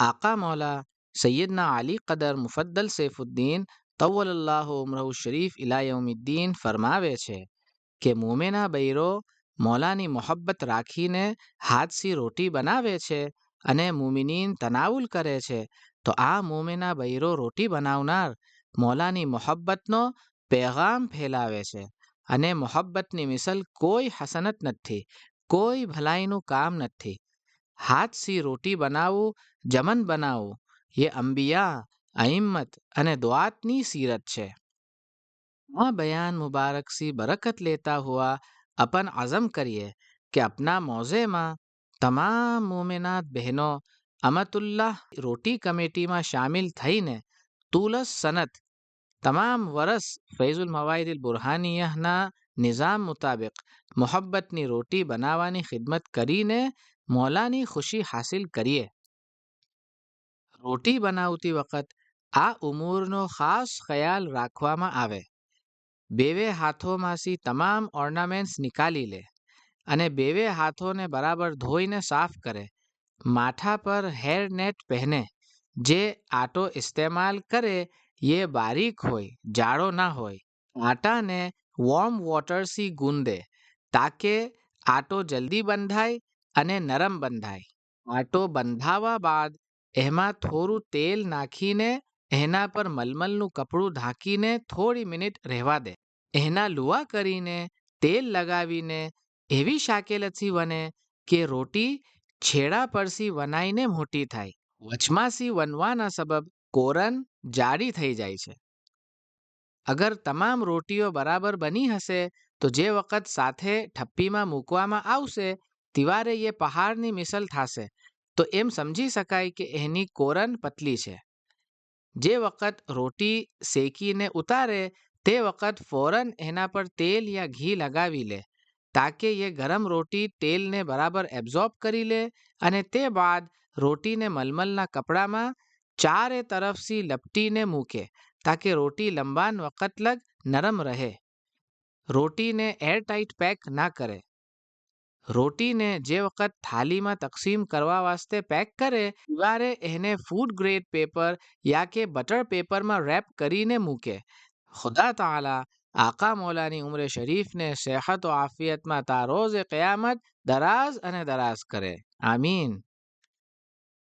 आका मौला सैयदना अली कदर मुफद्दल सैफुद्दीन तव्वलल्लाहु उम्रहु शरीफ इला यौमिद्दीन फरमावे છે કે મોમેના બૈરો મૌલાની મોહબ્બત રાખીને હાથથી રોટી બનાવે છે અને મુમિનીન તનાવુલ કરે છે તો આ મોમેના બૈરો રોટી બનાવનાર મૌલાની મોહબ્બતનો પેગામ ફેલાવે છે અને મોહબ્બતની મિસલ કોઈ હસનત નથી, કોઈ ભલાઈનું કામ નથી. હાથથી રોટી બનાવવું, જમન બનાવવું ये અંબિયા, અઈમ્મત અને દુઆતની સીરત છે. આ બયાન મુબારક सी बरकत लेता हुआ अपन अज़म करिए कि अपना मौज़े में તમામ મોમેનાત બહેનો અમતુલ્લાહ રોટી કમિટીમાં શામિલ થઈને તુલસ સનત તમામ વરસ ફૈઝુલ મવાઇદિલ બુરહાનિયહના નિઝામ મુતાબિક મોહબ્બતની રોટી બનાવવાની ખિદમત કરીને મૌલાની ખુશી હાસિલ કરીએ. રોટી બનાવતી વખત આ ઉમૂરનો ખાસ ખ્યાલ રાખવામાં આવે. બેવે હાથોમાંથી તમામ ઓર્નામેન્ટ્સ નિકાલી લે અને બેવે હાથોને બરાબર ધોઈને સાફ કરે. માથા પર હેર નેટ પહેને. જે આટો ઇસ્તેમાલ કરે ये બારીક હોય, જાડો ના હોય. આટાને વોર્મ વોટરથી ગૂંદે તાકે આટો જલ્દી બંધાય અને નરમ બંધાય. આટો બંધાવા બાદ એમાં થોડું તેલ નાખીને એના પર મલમલનું કપડું ઢાંકીને થોડી મિનિટ રહેવા દે. એના લુવા કરીને તેલ લગાવીને એવી શાકેલથી વને કે રોટી છેડા પરથી વનાઈને મોટી થાય. વચમાંથી વનવાના સબબ કોરન જાડી થઈ જાય છે. અગર તમામ રોટીઓ બરાબર બની હશે તો જે વખત સાથે ઠપ્પીમાં મૂકવામાં આવશે તિવારે એ પહાડની મિસલ થશે તો એમ સમજી શકાય કે એની કોરન પતલી છે. જે વખત રોટી શેકીને ઉતારે તે વખત ફોરન એના પર તેલ યા ઘી લગાવી લે તાકે એ ગરમ રોટી તેલને બરાબર એબ્ઝોર્બ કરી લે અને તે બાદ રોટીને મલમલના કપડામાં ચારે તરફથી લપટીને મૂકે તાકે રોટી લંબાન વખત લગ નરમ રહે. રોટીને એરટાઇટ પેક ના કરે. રોટીને જે વખત થાલીમાં તકસીમ કરવા વાસ્તે પેક કરે ત્યારે એને ફૂડ ગ્રેડ પેપર યા કે બટર પેપરમાં રેપ કરીને મૂકે. ખુદા તાલા આકા મૌલાની ઉમ્ર શરીફને સેહત વ આફિયતમાં તા રોઝ क़યામત દરાજ અને દરાજ કરે. આમીન.